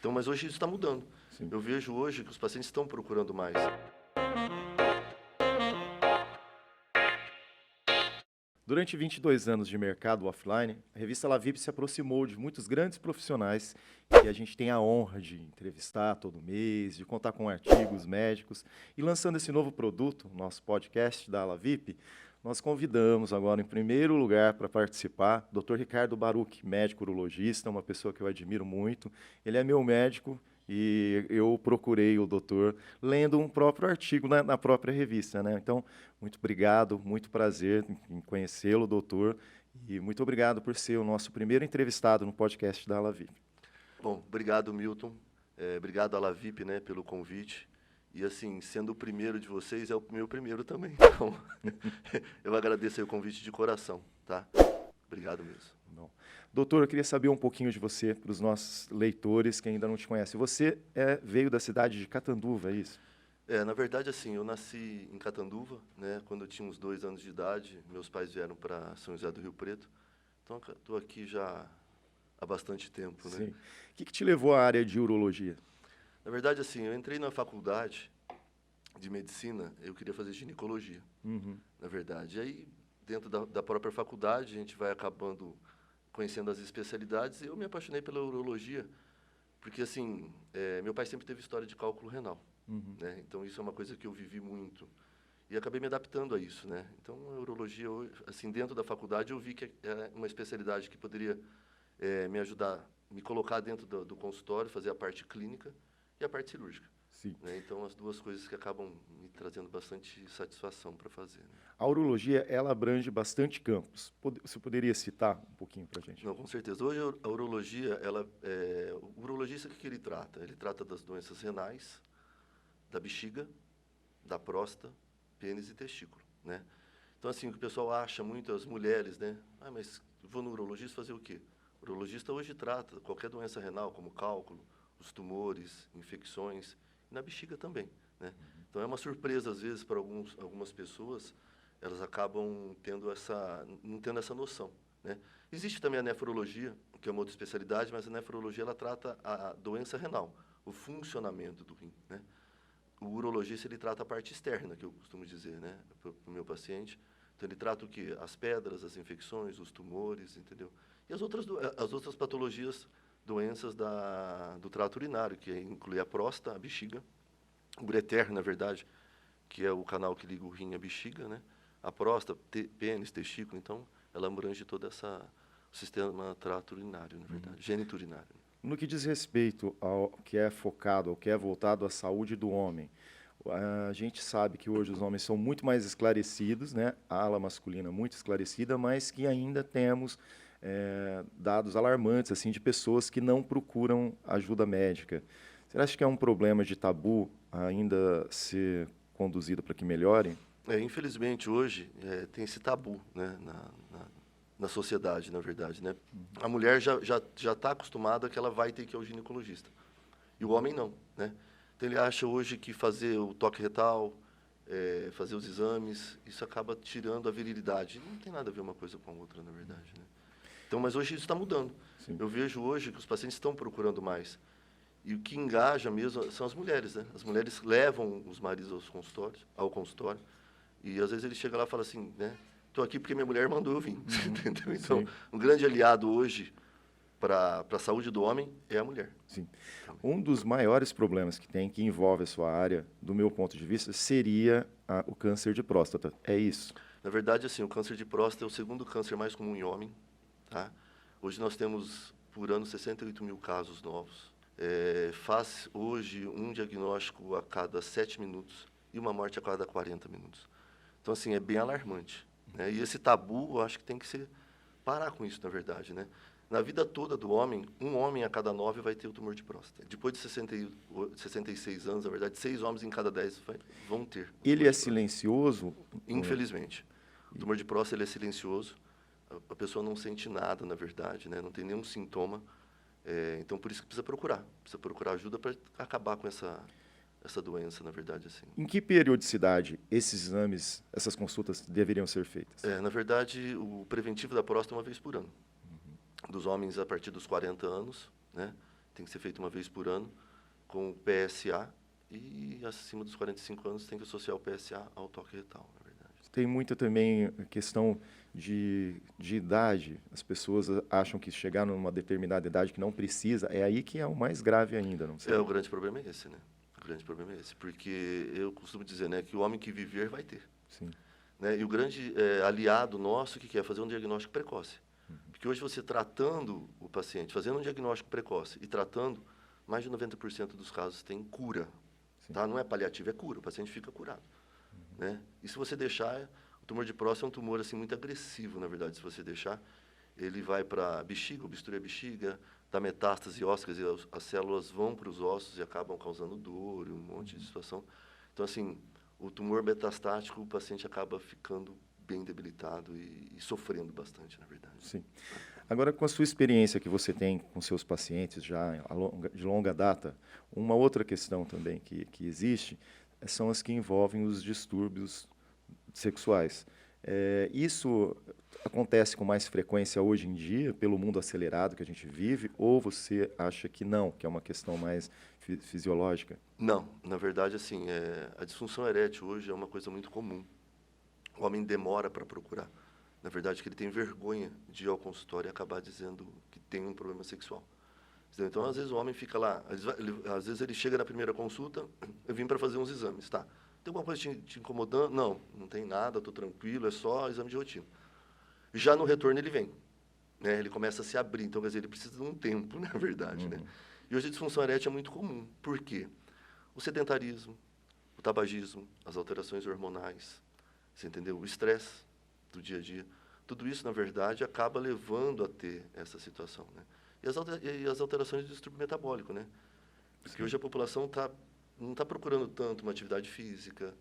Então, mas hoje isso está mudando. Sim. Eu vejo hoje que os pacientes estão procurando mais. Durante 22 anos de mercado offline, a revista LaVip se aproximou de muitos grandes profissionais que a gente tem a honra de entrevistar todo mês, de contar com artigos médicos. E lançando esse novo produto, nosso podcast da LaVip, nós convidamos agora, em primeiro lugar, para participar, o Dr. Ricardo Baruch, médico urologista, uma pessoa que eu admiro muito. Ele é meu médico e eu procurei o doutor lendo um próprio artigo na própria revista, né? Então, muito obrigado, muito prazer em conhecê-lo, doutor, e muito obrigado por ser o nosso primeiro entrevistado no podcast da LaVip. Bom, obrigado, Milton. Obrigado à LaVip, né, pelo convite. E, assim, sendo o primeiro de vocês, é o meu primeiro também. Então, eu agradeço aí o convite de coração, tá? Obrigado mesmo. Bom. Doutor, eu queria saber um pouquinho de você, para os nossos leitores que ainda não te conhecem. Você veio da cidade de Catanduva, é isso? Na verdade, assim, eu nasci em Catanduva, né? Quando eu tinha uns 2 anos de idade, meus pais vieram para São José do Rio Preto. Então, estou aqui já há bastante tempo, né? Sim. O que te levou à área de urologia? Na verdade, assim, eu entrei na faculdade de medicina, eu queria fazer ginecologia, na verdade. E aí, dentro da própria faculdade, a gente vai acabando conhecendo as especialidades, e eu me apaixonei pela urologia, porque, assim, meu pai sempre teve história de cálculo renal, né? Então, isso é uma coisa que eu vivi muito. E acabei me adaptando a isso, né? Então, a urologia, assim, dentro da faculdade, eu vi que era uma especialidade que poderia me ajudar, me colocar dentro do consultório, fazer a parte clínica e a parte cirúrgica. Sim. Né? Então, as duas coisas que acabam me trazendo bastante satisfação para fazer. Né? A urologia, ela abrange bastante campos. Você poderia citar um pouquinho para a gente? Não, com certeza. Hoje, a urologia, o urologista, o que ele trata? Ele trata das doenças renais, da bexiga, da próstata, pênis e testículo, né? Então, assim, o que o pessoal acha muito, as mulheres, né? Ah, mas vou no urologista fazer o quê? O urologista hoje trata qualquer doença renal, como cálculo, os tumores, infecções, e na bexiga também, né? Então, é uma surpresa, às vezes, para algumas pessoas, elas acabam não tendo essa noção, né? Existe também a nefrologia, que é uma outra especialidade, mas a nefrologia, ela trata a doença renal, o funcionamento do rim, né? O urologista, ele trata a parte externa, que eu costumo dizer, né, para o meu paciente. Então, ele trata o quê? As pedras, as infecções, os tumores, entendeu? E as outras patologias, doenças do trato urinário, que inclui a próstata, a bexiga, o ureter, na verdade, que é o canal que liga o rim à bexiga, né? A próstata, pênis, testículo, então, ela abrange todo o sistema trato urinário, na verdade, geniturinário. No que diz respeito ao que é focado, ao que é voltado à saúde do homem, a gente sabe que hoje os homens são muito mais esclarecidos, né? A ala masculina muito esclarecida, mas que ainda temos dados alarmantes assim de pessoas que não procuram ajuda médica. Você acha que é um problema de tabu ainda ser conduzido para que melhore? Infelizmente, hoje, tem esse tabu, né, na sociedade, na verdade, né? A mulher já está acostumada que ela vai ter que ir ao ginecologista. E o homem não, né? Então, ele acha hoje que fazer o toque retal, fazer os exames, isso acaba tirando a virilidade. Não tem nada a ver uma coisa com a outra, na verdade, né? Então, mas hoje isso está mudando. Sim. Eu vejo hoje que os pacientes estão procurando mais. E o que engaja mesmo são as mulheres, né? As mulheres levam os maridos ao consultório, e às vezes ele chega lá e fala assim, né? Estou aqui porque minha mulher mandou eu vir. Entendeu? Então, Sim. um grande aliado hoje para a saúde do homem é a mulher. Sim. Um dos maiores problemas que tem, que envolve a sua área, do meu ponto de vista, seria o câncer de próstata. É isso? Na verdade, assim, o câncer de próstata é o segundo câncer mais comum em homem, tá? Hoje nós temos, por ano, 68 mil casos novos. Faz hoje um diagnóstico a cada 7 minutos e uma morte a cada 40 minutos. Então, assim, é bem alarmante, né? E esse tabu, eu acho que tem que parar com isso, na verdade, né? Na vida toda do homem, um homem a cada 9 vai ter o tumor de próstata. Depois de 66 anos, na verdade, 6 homens em cada 10 vão ter. Ele é silencioso? Infelizmente. O tumor de próstata, ele é silencioso. A pessoa não sente nada, na verdade, né? Não tem nenhum sintoma. Então, por isso que precisa procurar ajuda para acabar com essa doença, na verdade, assim. Em que periodicidade esses exames, essas consultas deveriam ser feitas? Na verdade, o preventivo da próstata é uma vez por ano. Dos homens a partir dos 40 anos, né? tem que ser feito uma vez por ano, com o PSA, e acima dos 45 anos tem que associar o PSA ao toque retal, na verdade. Tem muita também questão de idade. As pessoas acham que chegar numa determinada idade que não precisa, é aí que é o mais grave ainda, não sei. O grande problema é esse, né? O grande problema é esse, porque eu costumo dizer, né, que o homem que viver vai ter. Sim. Né? E o grande aliado nosso que quer fazer um diagnóstico precoce. Porque hoje você tratando o paciente, fazendo um diagnóstico precoce e tratando, mais de 90% dos casos tem cura. Tá? Não é paliativo, é cura, o paciente fica curado. Né? E se você deixar, o tumor de próstata é um tumor assim, muito agressivo, na verdade, se você deixar, ele vai para a bexiga, obstrui a bexiga, dá metástase ósseas, e as células vão para os ossos e acabam causando dor, um monte de situação. Então, assim, o tumor metastático, o paciente acaba ficando bem debilitado e sofrendo bastante, na verdade. Sim. Agora, com a sua experiência que você tem com seus pacientes já de longa data, uma outra questão também que existe são as que envolvem os distúrbios sexuais. Isso acontece com mais frequência hoje em dia, pelo mundo acelerado que a gente vive, ou você acha que não, que é uma questão mais fisiológica? Não, na verdade, assim, a disfunção erétil hoje é uma coisa muito comum. O homem demora para procurar. Na verdade, que ele tem vergonha de ir ao consultório e acabar dizendo que tem um problema sexual. Então, às vezes, o homem fica lá, às vezes ele chega na primeira consulta, eu vim para fazer uns exames, tá? Tem alguma coisa te incomodando? Não, não tem nada, estou tranquilo, é só exame de rotina. Já no retorno ele vem, né? Ele começa a se abrir, então, quer dizer, ele precisa de um tempo, na verdade, né? E hoje a disfunção erétil é muito comum. Por quê? O sedentarismo, o tabagismo, as alterações hormonais, você entendeu? O estresse do dia a dia. Tudo isso, na verdade, acaba levando a ter essa situação, né? E as alterações de distúrbio metabólico, né? Porque hoje a população não está procurando tanto uma atividade física,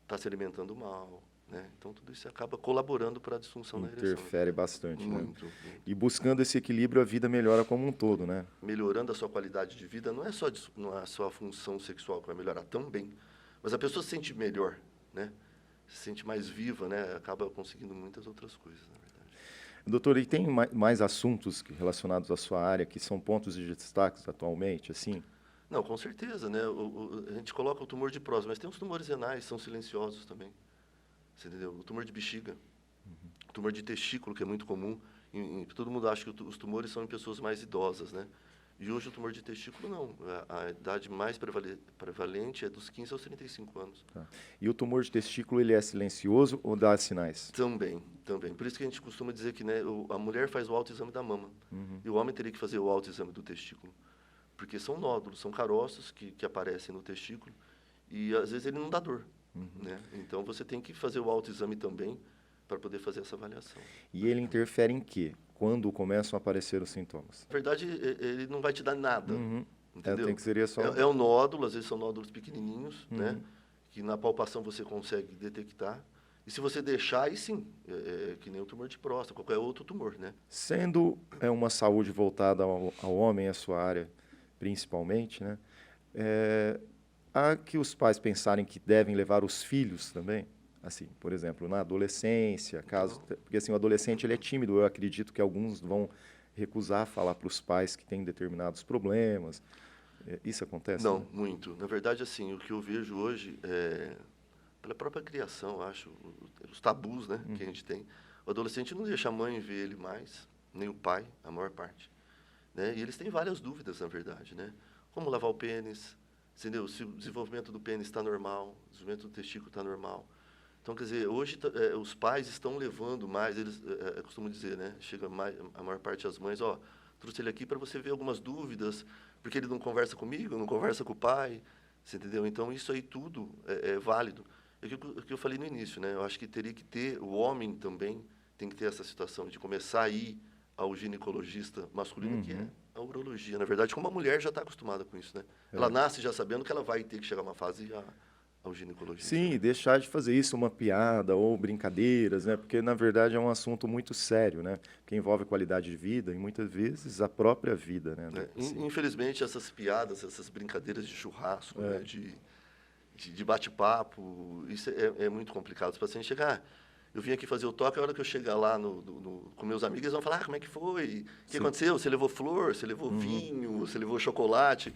está se alimentando mal, né? Então, tudo isso acaba colaborando para a disfunção da ereção. Interfere bastante, muito, né? muito. E buscando esse equilíbrio, a vida melhora como um todo, né? Melhorando a sua qualidade de vida, não é só a função sexual que vai melhorar também, mas a pessoa se sente melhor, né? Se sente mais viva, né? Acaba conseguindo muitas outras coisas, na verdade. Doutor, e tem mais assuntos relacionados à sua área que são pontos de destaque atualmente, assim? Não, com certeza, né? A gente coloca o tumor de próstata, mas tem os tumores renais, são silenciosos também. Você entendeu? O tumor de bexiga, o tumor de testículo, que é muito comum. Todo mundo acha que os tumores são em pessoas mais idosas, né? E hoje o tumor de testículo não. A idade mais prevalente é dos 15 aos 35 anos. Tá. E o tumor de testículo, ele é silencioso ou dá sinais? Também, também. Por isso que a gente costuma dizer que, né, a mulher faz o autoexame da mama. E o homem teria que fazer o autoexame do testículo. Porque são nódulos, são caroços que aparecem no testículo. E, às vezes, ele não dá dor. Né? Então, você tem que fazer o autoexame também para poder fazer essa avaliação. E ele interfere em quê? Quando começam a aparecer os sintomas? Na verdade, ele não vai te dar nada. Entendeu? Tem que seria só... É um nódulo, às vezes são nódulos pequenininhos, né? Que na palpação você consegue detectar. E se você deixar, aí sim, que nem o tumor de próstata, qualquer outro tumor, né? Sendo uma saúde voltada ao homem, a sua área principalmente, né? Há que os pais pensarem que devem levar os filhos também, assim, por exemplo, na adolescência, porque assim, o adolescente ele é tímido, eu acredito que alguns vão recusar falar para os pais que têm determinados problemas. Isso acontece? Não, né? muito. Na verdade, assim, o que eu vejo hoje, pela própria criação, eu acho, os tabus, né, que a gente tem, o adolescente não deixa a mãe ver ele mais, nem o pai, a maior parte. Né? E eles têm várias dúvidas, na verdade, né? Como lavar o pênis, entendeu? Se o desenvolvimento do pênis está normal, o desenvolvimento do testículo está normal. Então, quer dizer, hoje os pais estão levando mais, eles costumam dizer, né? Chega a maior parte das mães, trouxe ele aqui para você ver algumas dúvidas, porque ele não conversa comigo, não conversa com o pai, você entendeu? Então, isso aí tudo é válido. É o que eu falei no início, né? Eu acho que teria que ter, o homem também tem que ter essa situação de começar a ir ao ginecologista masculino, que é a urologia. Na verdade, como a mulher já está acostumada com isso, né? Ela nasce já sabendo que ela vai ter que chegar a uma fase ao ginecologista. Sim, né? deixar de fazer isso uma piada ou brincadeiras, né? Porque, na verdade, é um assunto muito sério, né? Que envolve a qualidade de vida e, muitas vezes, a própria vida, né? Infelizmente, essas piadas, essas brincadeiras de churrasco, né? de bate-papo, isso é muito complicado. Os pacientes chegam, Eu vim aqui fazer o toque, a hora que eu chegar lá com meus amigos, eles vão falar, como é que foi? O que aconteceu? Você levou flor? Você levou vinho? Você levou chocolate?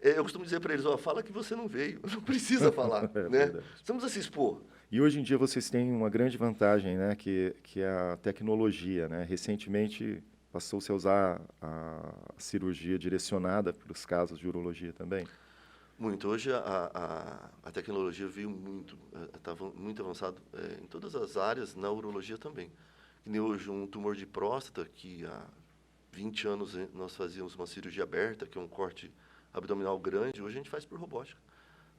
Eu costumo dizer para eles, fala que você não veio, não precisa falar, né? Precisamos se expor. E hoje em dia vocês têm uma grande vantagem, né, que é a tecnologia, né? Recentemente passou-se a usar a cirurgia direcionada para os casos de urologia também. Muito. Hoje a tecnologia veio muito, está muito avançado em todas as áreas, na urologia também. Que nem hoje um tumor de próstata, que há 20 anos nós fazíamos uma cirurgia aberta, que é um corte abdominal grande, hoje a gente faz por robótica.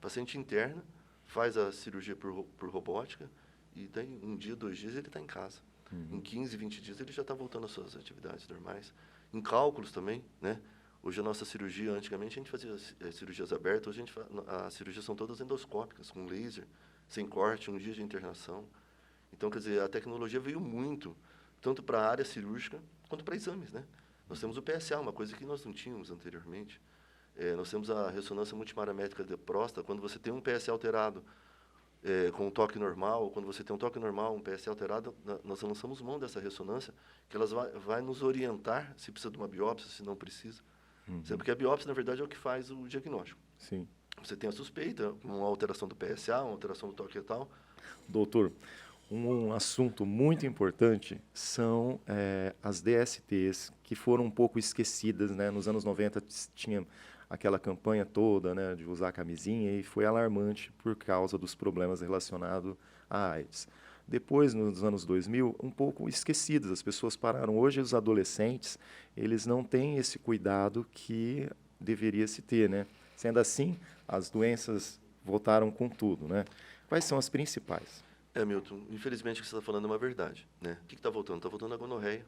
Paciente interna, faz a cirurgia por robótica e daí 1 dia, 2 dias ele está em casa. Em 15, 20 dias ele já está voltando às suas atividades normais. Em cálculos também, né? Hoje a nossa cirurgia, antigamente a gente fazia cirurgias abertas, hoje as cirurgias são todas endoscópicas, com laser, sem corte, 1 dia de internação. Então, quer dizer, a tecnologia veio muito, tanto para a área cirúrgica, quanto para exames, né? Nós temos o PSA, uma coisa que nós não tínhamos anteriormente. Nós temos a ressonância multiparamétrica da próstata, quando você tem um PSA alterado com um toque normal, quando você tem um toque normal, um PSA alterado, nós lançamos mão dessa ressonância, que ela vai nos orientar se precisa de uma biópsia, se não precisa. Porque a biópsia, na verdade, é o que faz o diagnóstico. Sim. Você tem a suspeita, uma alteração do PSA, uma alteração do toque retal. Doutor, um assunto muito importante são as DSTs, que foram um pouco esquecidas, né? Nos anos 90 tinha aquela campanha toda, né, de usar camisinha, e foi alarmante por causa dos problemas relacionados à AIDS. Depois, nos anos 2000, um pouco esquecidas. As pessoas pararam. Hoje, os adolescentes, eles não têm esse cuidado que deveria se ter, né? Sendo assim, as doenças voltaram com tudo, né? Quais são as principais? Milton, infelizmente o que você está falando é uma verdade, né? O que está voltando? Está voltando a gonorreia.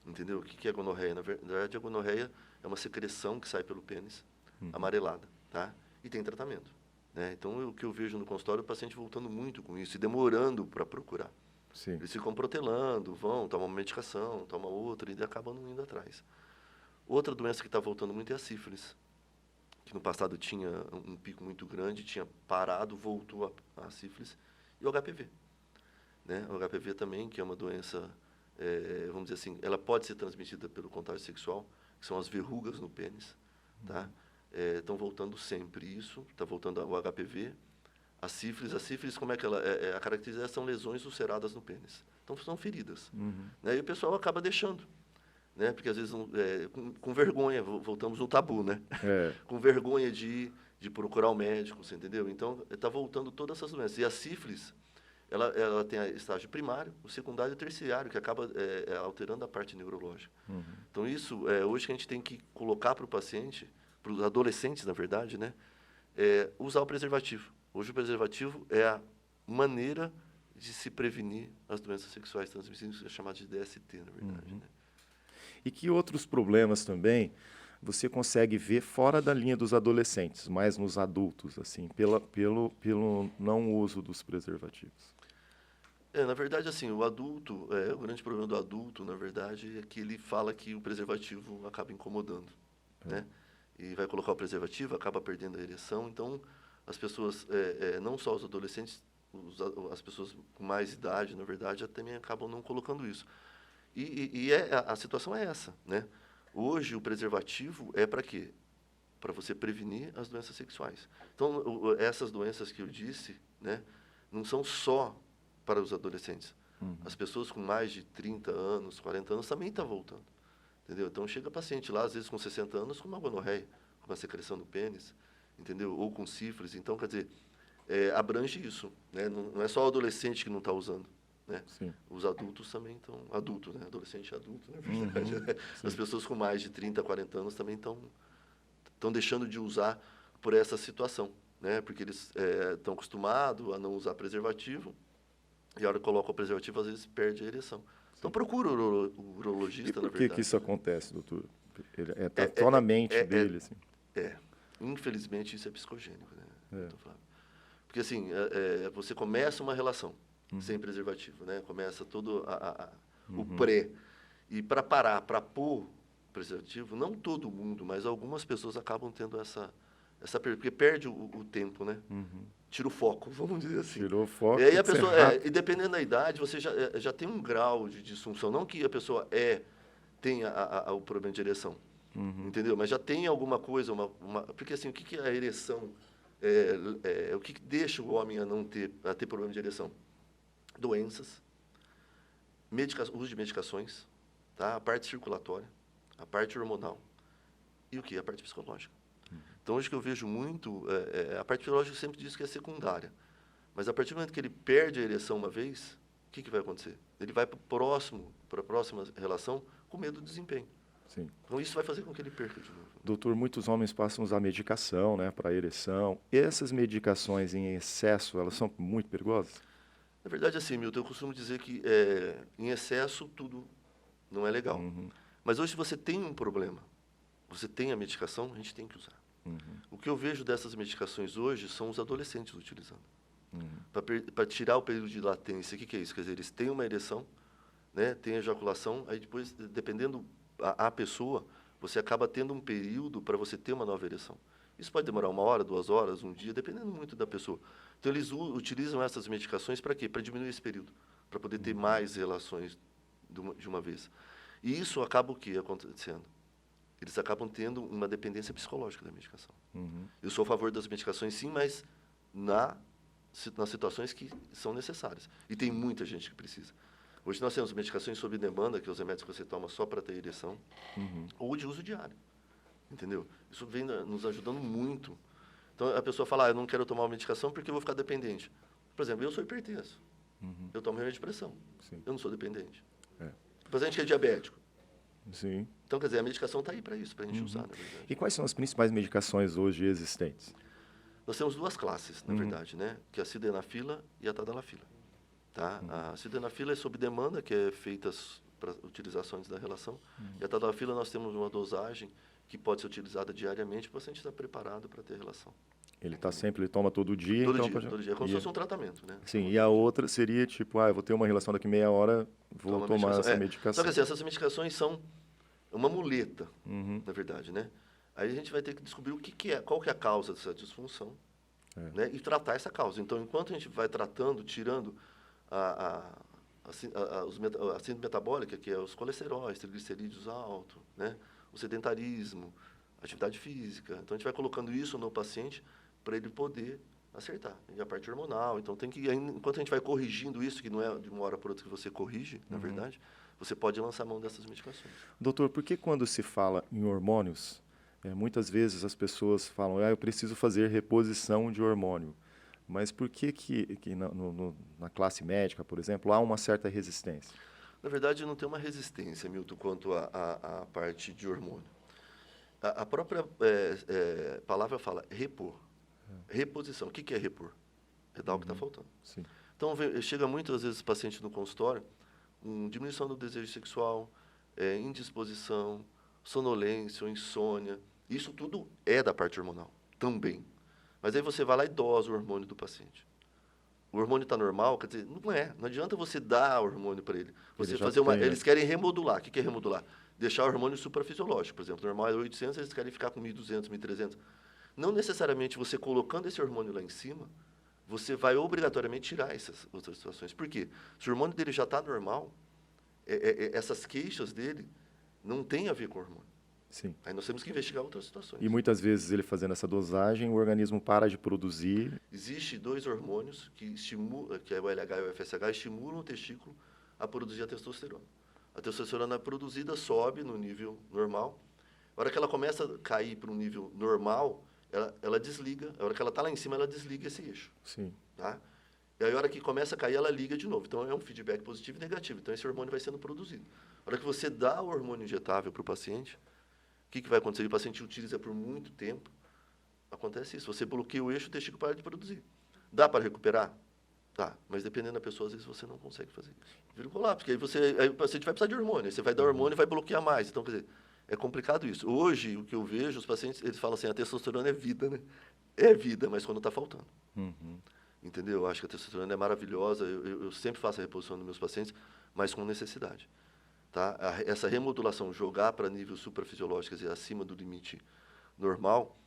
Entendeu? O que é a gonorreia? Na verdade, a gonorreia é uma secreção que sai pelo pênis, amarelada, tá? E tem tratamento. Né? Então, o que eu vejo no consultório, o paciente voltando muito com isso e demorando para procurar. Sim. Eles ficam protelando, tomam uma medicação, tomam outra e acabam não indo atrás. Outra doença que está voltando muito é a sífilis, que no passado tinha um pico muito grande, tinha parado, voltou a sífilis, e o HPV. Né? O HPV também, que é uma doença, vamos dizer assim, ela pode ser transmitida pelo contágio sexual, que são as verrugas no pênis, tá? Estão voltando sempre isso, está voltando o HPV, a sífilis, como é que ela a caracterização são lesões ulceradas no pênis. Então, são feridas. Né? E o pessoal acaba deixando, né? Porque às vezes com vergonha, voltamos no tabu, né? Com vergonha de procurar o médico, você entendeu? Então, está voltando todas essas doenças. E a sífilis, ela tem o estágio primário, o secundário e o terciário, que acaba alterando a parte neurológica. Então, isso, hoje que a gente tem que colocar para o paciente, para os adolescentes, na verdade, né, usar o preservativo. Hoje o preservativo é a maneira de se prevenir as doenças sexuais transmissíveis, é chamado de DST, na verdade. Né? E que outros problemas também você consegue ver fora da linha dos adolescentes, mas nos adultos, assim, pelo não uso dos preservativos? Na verdade, assim, o adulto, o grande problema do adulto, na verdade, é que ele fala que o preservativo acaba incomodando, né? E vai colocar o preservativo, acaba perdendo a ereção. Então, as pessoas, não só os adolescentes, as pessoas com mais idade, na verdade, também acabam não colocando isso. E a situação é essa, né? Hoje, o preservativo é para quê? Para você prevenir as doenças sexuais. Então, essas doenças que eu disse, né, não são só para os adolescentes. As pessoas com mais de 30 anos, 40 anos, também estão voltando. Entendeu? Então, chega paciente lá, às vezes com 60 anos, com uma gonorreia, com uma secreção do pênis, entendeu? Ou com sífilis. Então, quer dizer, abrange isso. Né? Não é só o adolescente que não está usando. Né? Os adultos também estão... Adulto, né? Adolescente e adulto, na verdade. Né? As pessoas com mais de 30, 40 anos também estão deixando de usar por essa situação. Né? Porque eles estão acostumados a não usar preservativo, e a hora que coloca o preservativo, às vezes perde a ereção. Então, procura o urologista, na verdade. Por que isso acontece, doutor? Está só na mente dele, assim. Infelizmente, isso é psicogênico, né? Porque, assim, você começa uma relação sem preservativo, né? Começa todo o pré. E para parar, para pôr preservativo, não todo mundo, mas algumas pessoas acabam tendo Porque perde o tempo, né? Tira o foco, vamos dizer assim. Tirou o foco. E aí a de ser pessoa, rápido. e dependendo da idade, você já tem um grau de disfunção. Não que a pessoa tenha o problema de ereção, entendeu? Mas já tem alguma coisa, porque assim, o que é a ereção? O que deixa o homem a ter problema de ereção? Doenças, uso de medicações, tá? A parte circulatória, a parte hormonal e o que? A parte psicológica. Então, hoje que eu vejo muito, a parte psicológica sempre diz que é secundária. Mas a partir do momento que ele perde a ereção uma vez, o que vai acontecer? Ele vai para a próxima relação com medo do desempenho. Sim. Então, isso vai fazer com que ele perca de novo. Doutor, muitos homens passam a usar medicação, né, para ereção. E essas medicações em excesso, elas são muito perigosas? Na verdade, assim, Milton, eu costumo dizer que em excesso tudo não é legal. Mas hoje, se você tem um problema, você tem a medicação, a gente tem que usar. O que eu vejo dessas medicações hoje são os adolescentes utilizando. Para tirar o período de latência. O que é isso? Quer dizer, eles têm uma ereção, né, têm ejaculação, aí depois, dependendo a pessoa, você acaba tendo um período para você ter uma nova ereção. Isso pode demorar 1 hora, 2 horas, 1 dia, dependendo muito da pessoa. Então, eles utilizam essas medicações para quê? Para diminuir esse período, para poder ter mais relações de uma vez. E isso acaba o quê acontecendo? Eles acabam tendo uma dependência psicológica da medicação. Eu sou a favor das medicações, sim, mas nas situações que são necessárias. E tem muita gente que precisa. Hoje nós temos medicações sob demanda, que é os remédios que você toma só para ter ereção, ou de uso diário. Entendeu? Isso vem nos ajudando muito. Então, a pessoa fala, eu não quero tomar uma medicação porque eu vou ficar dependente. Por exemplo, eu sou hipertenso. Eu tomo remédio de pressão. Sim. Eu não sou dependente. O paciente que é diabético. Sim. Então, quer dizer, a medicação está aí para isso, para a gente usar, na verdade. E quais são as principais medicações hoje existentes? Nós temos 2 classes, na verdade, né? Que é a sildenafila e a tadalafila. Tá? A sildenafila é sob demanda, que é feita para utilizações da relação. E a tadalafila nós temos uma dosagem que pode ser utilizada diariamente, o paciente está preparado para ter relação. Ele toma todo dia, Todo então dia, pode... todo dia. É como se fosse um tratamento, né? Sim, e a outra seria tipo, eu vou ter uma relação daqui meia hora, vou tomar essa medicação. Só que assim, essas medicações são uma muleta, na verdade, né? Aí a gente vai ter que descobrir qual que é a causa dessa disfunção, né? E tratar essa causa. Então, enquanto a gente vai tratando, tirando a síndrome metabólica, que é os colesteróis, triglicerídeos altos, né? O sedentarismo, atividade física. Então, a gente vai colocando isso no paciente para ele poder acertar. E a parte hormonal. Então, enquanto a gente vai corrigindo isso, que não é de uma hora para outra que você corrige, na verdade, você pode lançar mão dessas medicações. Doutor, por que quando se fala em hormônios, muitas vezes as pessoas falam, eu preciso fazer reposição de hormônio. Mas por que na classe médica, por exemplo, há uma certa resistência? Na verdade, não tem uma resistência, Milton, quanto à parte de hormônio. A própria palavra fala repor. Reposição. O que é repor? É dar o que está faltando. Sim. Então, chega muitas vezes o paciente no consultório com diminuição do desejo sexual, indisposição, sonolência, insônia. Isso tudo é da parte hormonal, também. Mas aí você vai lá e dosa o hormônio do paciente. O hormônio está normal, quer dizer, não é. Não adianta você dar hormônio para ele. Eles querem remodular. O que é remodular? Deixar o hormônio suprafisiológico. Por exemplo, o normal é 800, eles querem ficar com 1.200, 1.300. Não necessariamente você colocando esse hormônio lá em cima, você vai obrigatoriamente tirar essas outras situações. Por quê? Se o hormônio dele já está normal, essas queixas dele não têm a ver com o hormônio. Sim. Aí nós temos que investigar outras situações. E muitas vezes ele fazendo essa dosagem, o organismo para de produzir. Existem 2 hormônios que estimulam, que é o LH e o FSH, estimulam o testículo a produzir a testosterona. A testosterona produzida sobe no nível normal. A hora que ela começa a cair para um nível normal, ela desliga. A hora que ela está lá em cima, ela desliga esse eixo. Sim. Tá? E aí, a hora que começa a cair, ela liga de novo. Então, é um feedback positivo e negativo. Então, esse hormônio vai sendo produzido. A hora que você dá o hormônio injetável para o paciente, o que vai acontecer? O paciente utiliza por muito tempo, acontece isso. Você bloqueia o eixo, o testículo para de produzir. Dá para recuperar? Dá. Mas dependendo da pessoa, às vezes você não consegue fazer isso. Vira um colapso, porque aí o paciente vai precisar de hormônio. Aí você vai dar hormônio e vai bloquear mais. Então, quer dizer, é complicado isso. Hoje, o que eu vejo, os pacientes, eles falam assim, a testosterona é vida, né? É vida, mas quando está faltando. Entendeu? Eu acho que a testosterona é maravilhosa. Eu sempre faço a reposição dos meus pacientes, mas com necessidade. Tá? Essa remodulação, jogar para nível suprafisiológico, quer dizer, acima do limite normal,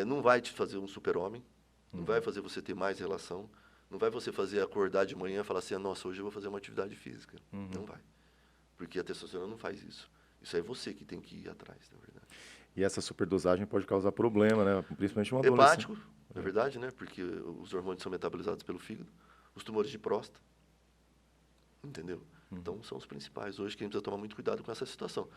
Não vai te fazer um super-homem, não vai fazer você ter mais relação, não vai você fazer acordar de manhã e falar assim, nossa, hoje eu vou fazer uma atividade física. Não vai. Porque a testosterona não faz isso. Isso é você que tem que ir atrás, na verdade. E essa superdosagem pode causar problema, né? Principalmente um adolescente. Hepático, na verdade, né? Porque os hormônios são metabolizados pelo fígado, os tumores de próstata, entendeu? Então, são os principais. Hoje, que a gente precisa tomar muito cuidado com essa situação.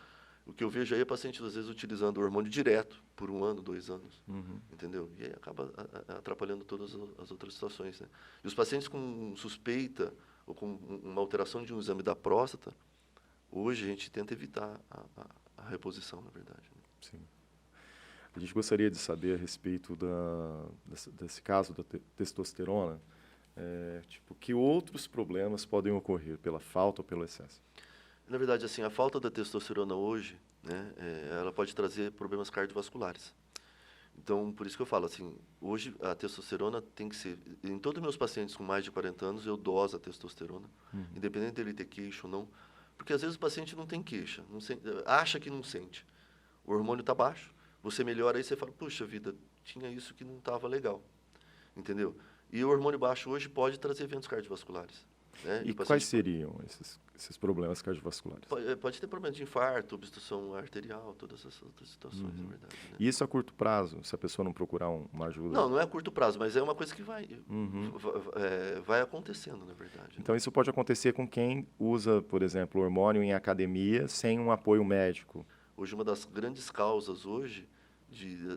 O que eu vejo aí é pacientes, às vezes, utilizando o hormônio direto por 1 ano, 2 anos, entendeu? E aí acaba atrapalhando todas as outras situações, né? E os pacientes com suspeita ou com uma alteração de um exame da próstata, hoje a gente tenta evitar a reposição, na verdade. Né? Sim. A gente gostaria de saber a respeito desse caso da testosterona, tipo, que outros problemas podem ocorrer pela falta ou pelo excesso? Na verdade, assim, a falta da testosterona hoje, né, ela pode trazer problemas cardiovasculares. Então, por isso que eu falo, assim, hoje a testosterona tem que ser... Em todos os meus pacientes com mais de 40 anos, eu doso a testosterona, independente dele ter queixa ou não, porque às vezes o paciente não tem queixa, acha que não sente. O hormônio está baixo, você melhora aí, você fala, puxa vida, tinha isso que não estava legal, entendeu? E o hormônio baixo hoje pode trazer eventos cardiovasculares. Né? E quais seriam esses problemas cardiovasculares? Pode ter problema de infarto, obstrução arterial, todas essas outras situações, na verdade. Né? E isso a curto prazo, se a pessoa não procurar uma ajuda? Não é a curto prazo, mas é uma coisa que vai acontecendo, na verdade. Então, isso pode acontecer com quem usa, por exemplo, hormônio em academia sem um apoio médico. Hoje, uma das grandes causas hoje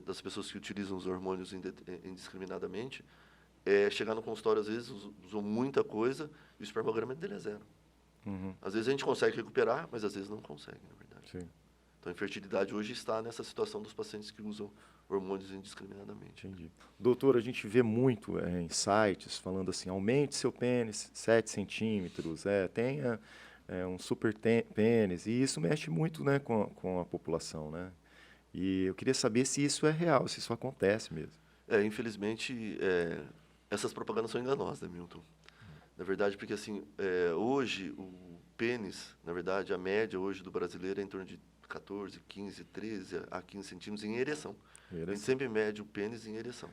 das pessoas que utilizam os hormônios indiscriminadamente é chegar no consultório, às vezes, usou muita coisa e o espermograma dele é 0. Às vezes a gente consegue recuperar, mas às vezes não consegue, na verdade. Sim. Então, a infertilidade hoje está nessa situação dos pacientes que usam hormônios indiscriminadamente. Entendi. Doutor, a gente vê muito em sites falando assim, aumente seu pênis 7 centímetros, tenha um super pênis, e isso mexe muito, né, com a população, né? E eu queria saber se isso é real, se isso acontece mesmo. Infelizmente, essas propagandas são enganosas, né, Milton? Na verdade, porque assim, hoje o pênis, na verdade, a média hoje do brasileiro é em torno de 14, 15, 13 a 15 centímetros em ereção. A gente sempre mede o pênis em ereção.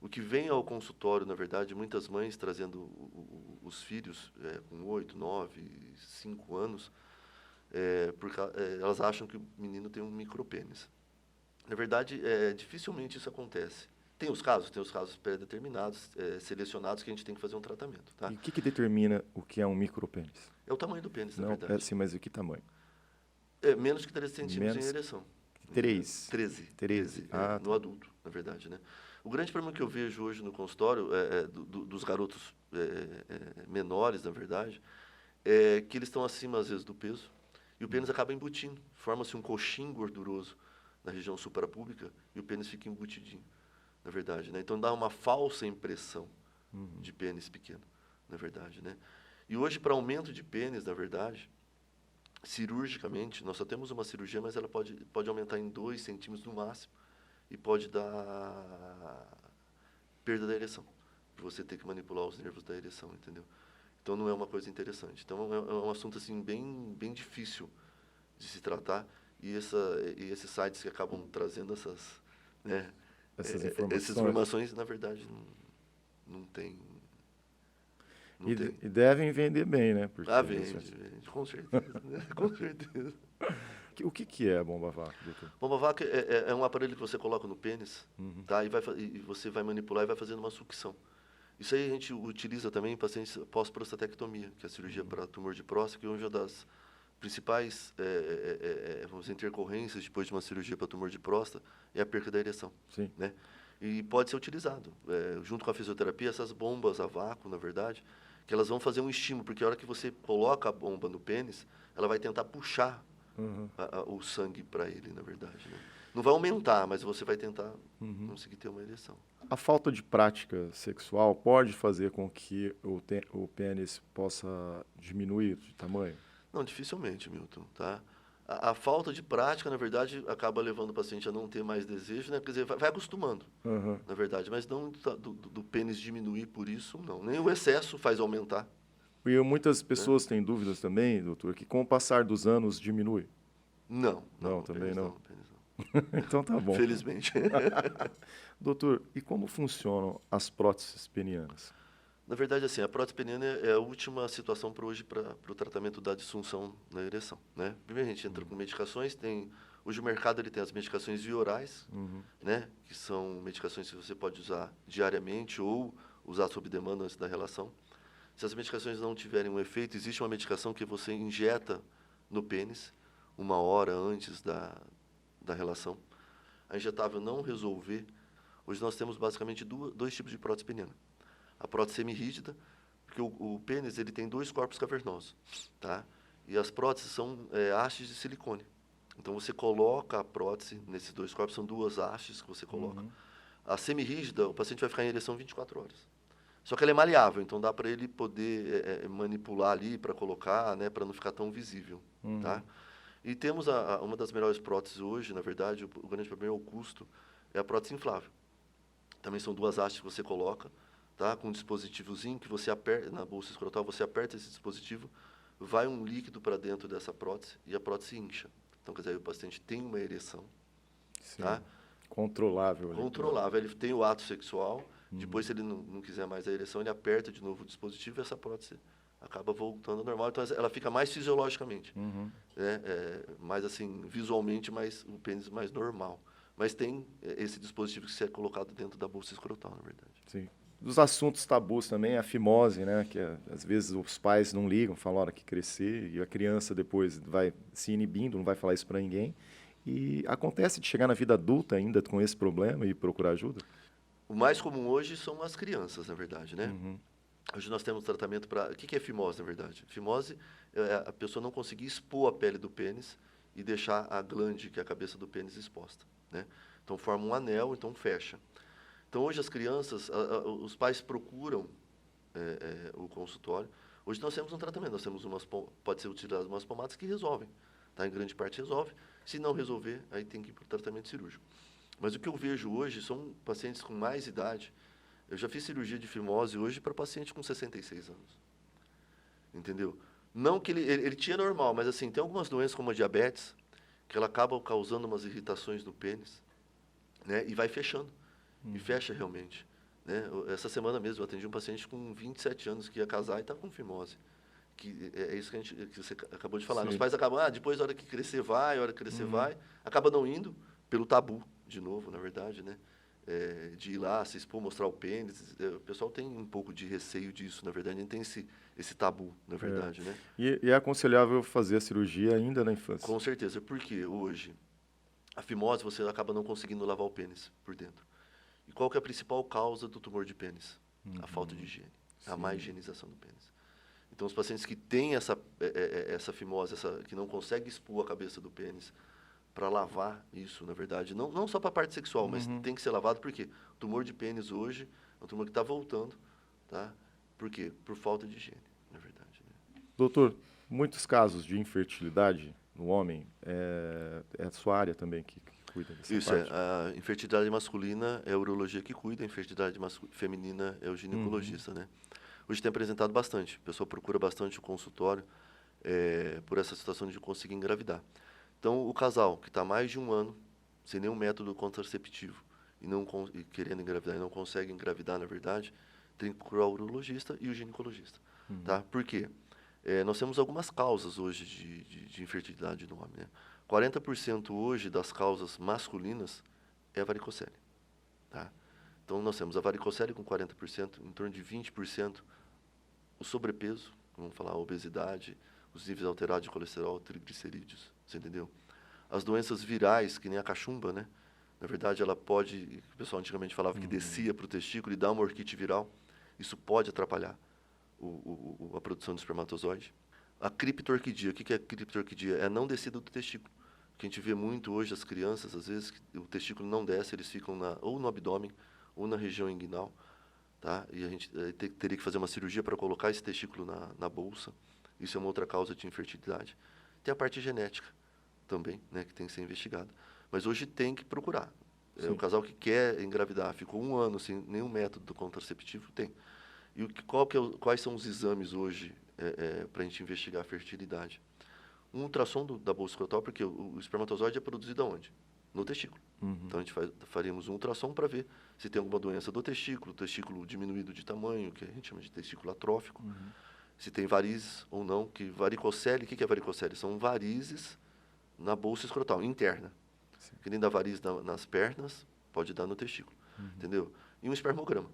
O que vem ao consultório, na verdade, muitas mães trazendo os filhos com 8, 9, 5 anos, porque elas acham que o menino tem um micropênis. Na verdade, dificilmente isso acontece. Tem os casos pré-determinados, selecionados, que a gente tem que fazer um tratamento. Tá? E o que determina o que é um micropênis? É o tamanho do pênis, na Não, verdade. sim, mas de que tamanho? Menos que 13 centímetros em ereção. 13. No adulto, na verdade. Né? O grande problema que eu vejo hoje no consultório dos garotos menores, na verdade, é que eles estão acima, às vezes, do peso, e o pênis acaba embutindo. Forma-se um coxim gorduroso na região suprapúbica e o pênis fica embutidinho, na verdade. Né? Então, dá uma falsa impressão de pênis pequeno, na verdade. Né? E hoje, para aumento de pênis, na verdade, cirurgicamente, nós só temos uma cirurgia, mas ela pode aumentar em 2 centímetros no máximo e pode dar perda da ereção, por você ter que manipular os nervos da ereção, entendeu? Então, não é uma coisa interessante. Então, é um assunto assim, bem difícil de se tratar e esses sites que acabam trazendo essas informações, na verdade, não tem... E devem vender bem, né? Porque vende, com certeza. Né? Com certeza. O que é a bomba vácuo, doutor? Bomba vácuo é um aparelho que você coloca no pênis, tá? E você vai manipular e vai fazendo uma sucção. Isso aí a gente utiliza também em pacientes pós-prostatectomia, que é a cirurgia para tumor de próstata, que é uma das principais vamos dizer, intercorrências depois de uma cirurgia para tumor de próstata é a perca da ereção. Sim. Né? E pode ser utilizado. Junto com a fisioterapia, essas bombas a vácuo, na verdade, que elas vão fazer um estímulo, porque a hora que você coloca a bomba no pênis, ela vai tentar puxar o sangue para ele, na verdade. Né? Não vai aumentar, mas você vai tentar conseguir ter uma ereção. A falta de prática sexual pode fazer com que o pênis possa diminuir de tamanho? Não, dificilmente, Milton. Tá? A falta de prática, na verdade, acaba levando o paciente a não ter mais desejo, né? Quer dizer, vai acostumando, na verdade, mas não do pênis diminuir por isso, não. Nem o excesso faz aumentar. E muitas pessoas têm dúvidas também, doutor, que com o passar dos anos diminui. Não, também não. Então tá bom. Felizmente. Doutor, e como funcionam as próteses penianas? Na verdade, assim, a prótese peniana é a última situação para hoje para o tratamento da disfunção na ereção, né? Primeiro a gente entra com medicações, hoje o mercado ele tem as medicações biorais, né? Que são medicações que você pode usar diariamente ou usar sob demanda antes da relação. Se as medicações não tiverem um efeito, existe uma medicação que você injeta no pênis 1 hora antes da relação. A injetável não resolver, hoje nós temos basicamente dois tipos de prótese peniana. A prótese semirrígida, porque o pênis ele tem 2 corpos cavernosos, tá? E as próteses são hastes de silicone. Então você coloca a prótese nesses 2 corpos, são 2 hastes que você coloca. A semirrígida, o paciente vai ficar em ereção 24 horas. Só que ela é maleável, então dá para ele poder manipular ali para colocar, né, para não ficar tão visível, tá? E temos uma das melhores próteses hoje, na verdade, o grande problema é o custo, é a prótese inflável. Também são 2 hastes que você coloca, tá? Com um dispositivozinho que você aperta, na bolsa escrotal, você aperta esse dispositivo, vai um líquido para dentro dessa prótese e a prótese incha. Então, quer dizer, o paciente tem uma ereção, Sim. tá? Controlável. Controlável. Ele tem o ato sexual, depois, se ele não quiser mais a ereção, ele aperta de novo o dispositivo e essa prótese acaba voltando ao normal. Então, ela fica mais fisiologicamente, né? Mais assim, visualmente, o pênis mais normal. Mas tem esse dispositivo que é colocado dentro da bolsa escrotal, na verdade. Sim. Dos assuntos tabus também, a fimose, né? Que às vezes os pais não ligam, falam a hora que crescer, e a criança depois vai se inibindo, não vai falar isso para ninguém. E acontece de chegar na vida adulta ainda com esse problema e procurar ajuda? O mais comum hoje são as crianças, na verdade, né? Hoje nós temos tratamento para... O que é fimose, na verdade? Fimose é a pessoa não conseguir expor a pele do pênis e deixar a glande, que é a cabeça do pênis, exposta, né? Então, forma um anel, então fecha. Então, hoje as crianças, os pais procuram o consultório. Hoje nós temos um tratamento, pode ser utilizado umas pomadas que resolvem, tá? Em grande parte resolve. Se não resolver, aí tem que ir para o tratamento cirúrgico. Mas o que eu vejo hoje são pacientes com mais idade. Eu já fiz cirurgia de fimose hoje para paciente com 66 anos. Entendeu? Não que ele tinha normal, mas assim, tem algumas doenças como a diabetes, que ela acaba causando umas irritações no pênis, né? E vai fechando. E fecha realmente, né? Essa semana mesmo eu atendi um paciente com 27 anos que ia casar e está com fimose. Que é isso que você acabou de falar. Os pais acabam, depois, a hora que crescer vai, a hora que crescer vai. Acaba não indo pelo tabu, de novo, na verdade, né? De ir lá, se expor, mostrar o pênis. O pessoal tem um pouco de receio disso, na verdade. A gente tem esse tabu, na verdade, né? E é aconselhável fazer a cirurgia ainda na infância? Com certeza, porque hoje a fimose você acaba não conseguindo lavar o pênis por dentro. E qual que é a principal causa do tumor de pênis? A falta de higiene, a má higienização do pênis. Então, os pacientes que têm essa fimose, que não conseguem expor a cabeça do pênis, para lavar isso, na verdade, não só para a parte sexual, mas tem que ser lavado, porque o tumor de pênis hoje é um tumor que está voltando, tá? Por quê? Por falta de higiene, na verdade. Né? Doutor, muitos casos de infertilidade no homem, é a sua área também que cuida dessa Isso, parte? a infertilidade masculina é a urologia que cuida, a infertilidade feminina é o ginecologista, né? Hoje tem apresentado bastante, a pessoa procura bastante o consultório por essa situação de conseguir engravidar. Então, o casal que está mais de 1 ano sem nenhum método contraceptivo e querendo engravidar e não consegue engravidar, na verdade, tem que procurar o urologista e o ginecologista, tá? Por quê? Nós temos algumas causas hoje de infertilidade no homem, né? 40% hoje das causas masculinas é a varicocele, tá? Então, nós temos a varicocele com 40%, em torno de 20% o sobrepeso, vamos falar, a obesidade, os níveis alterados de colesterol, triglicerídeos, você entendeu? As doenças virais, que nem a cachumba, né? Na verdade, ela pode, o pessoal antigamente falava que descia para o testículo e dá uma orquite viral. Isso pode atrapalhar a produção de espermatozoide. A criptorquidia, o que é criptorquidia? É a não descida do testículo. Que a gente vê muito hoje as crianças, às vezes, que o testículo não desce, eles ficam ou no abdômen ou na região inguinal, tá? E a gente teria que fazer uma cirurgia para colocar esse testículo na bolsa. Isso é uma outra causa de infertilidade. Tem a parte genética também, né, que tem que ser investigada. Mas hoje tem que procurar. O casal que quer engravidar, ficou 1 ano sem nenhum método contraceptivo, tem. E quais são os exames hoje para a gente investigar a fertilidade? Um ultrassom da bolsa escrotal, porque o espermatozoide é produzido aonde? no testículo. Uhum. Então, a gente faríamos um ultrassom para ver se tem alguma doença do testículo diminuído de tamanho, que a gente chama de testículo atrófico, se tem varizes ou não, que varicocele, o que é varicocele? São varizes na bolsa escrotal, interna. Sim. Que nem dá varizes nas pernas, pode dar no testículo, entendeu? E um espermograma,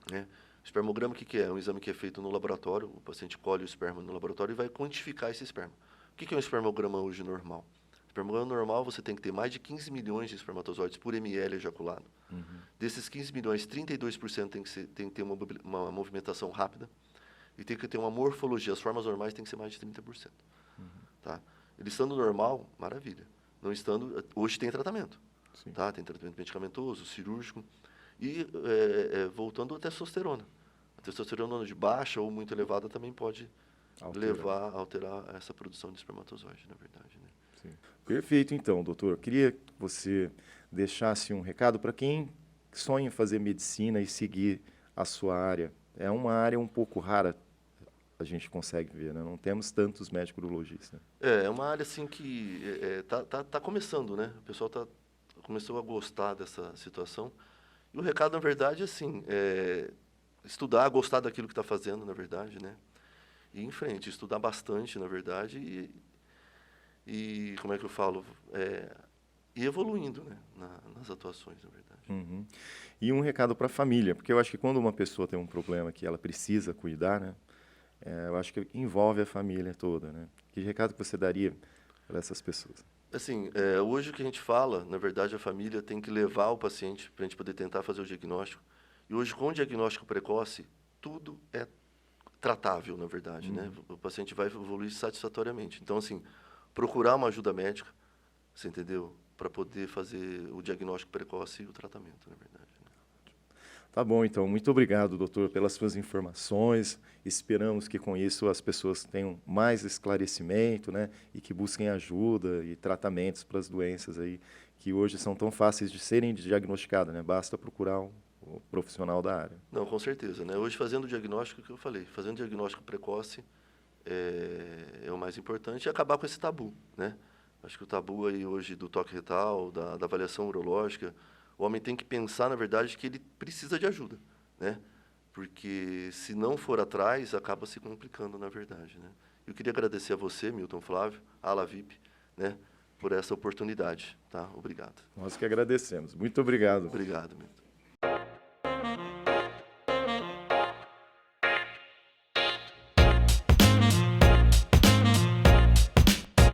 né? O espermograma, o que é? É um exame que é feito no laboratório, o paciente colhe o esperma no laboratório e vai quantificar esse esperma. O que é um espermograma hoje normal? Espermograma normal, você tem que ter mais de 15 milhões de espermatozoides por ml ejaculado. Desses 15 milhões, 32% tem que ter uma movimentação rápida e tem que ter uma morfologia. As formas normais tem que ser mais de 30%. Tá? Ele estando normal, maravilha. Não estando, hoje tem tratamento. Sim. Tá? Tem tratamento medicamentoso, cirúrgico. E voltando à testosterona. A testosterona de baixa ou muito elevada também pode alterar essa produção de espermatozoide, na verdade. Né? Sim. Perfeito, então, doutor. Queria que você deixasse um recado para quem sonha em fazer medicina e seguir a sua área. É uma área um pouco rara, a gente consegue ver, né? Não temos tantos médicos urologistas. É uma área assim que tá começando, né? O pessoal começou a gostar dessa situação. E o recado, na verdade, assim, estudar, gostar daquilo que está fazendo, na verdade, né? E ir em frente, estudar bastante, na verdade, e como é que eu falo? E evoluindo, né? Nas atuações, na verdade. Uhum. E um recado para a família, porque eu acho que quando uma pessoa tem um problema que ela precisa cuidar, né? Eu acho que envolve a família toda, né? Que recado que você daria para essas pessoas? Assim, hoje o que a gente fala, na verdade, a família tem que levar o paciente para a gente poder tentar fazer o diagnóstico. E hoje, com o diagnóstico precoce, tudo é tratável, na verdade, né? O paciente vai evoluir satisfatoriamente. Então, assim, procurar uma ajuda médica, você entendeu? Para poder fazer o diagnóstico precoce e o tratamento, na verdade. Né? Tá bom, então. Muito obrigado, doutor, pelas suas informações. Esperamos que com isso as pessoas tenham mais esclarecimento, né? E que busquem ajuda e tratamentos para as doenças aí que hoje são tão fáceis de serem diagnosticadas, né? Basta procurar um profissional da área. Não, com certeza, né? Hoje, fazendo o diagnóstico, que eu falei, fazendo o diagnóstico precoce é o mais importante e acabar com esse tabu, né? Acho que o tabu aí hoje do toque retal, da avaliação urológica, o homem tem que pensar, na verdade, que ele precisa de ajuda, né? Porque se não for atrás, acaba se complicando, na verdade, né? Eu queria agradecer a você, Milton Flávio, a Alavip, né? Por essa oportunidade, tá? Obrigado. Nós que agradecemos. Muito obrigado. Obrigado, Milton.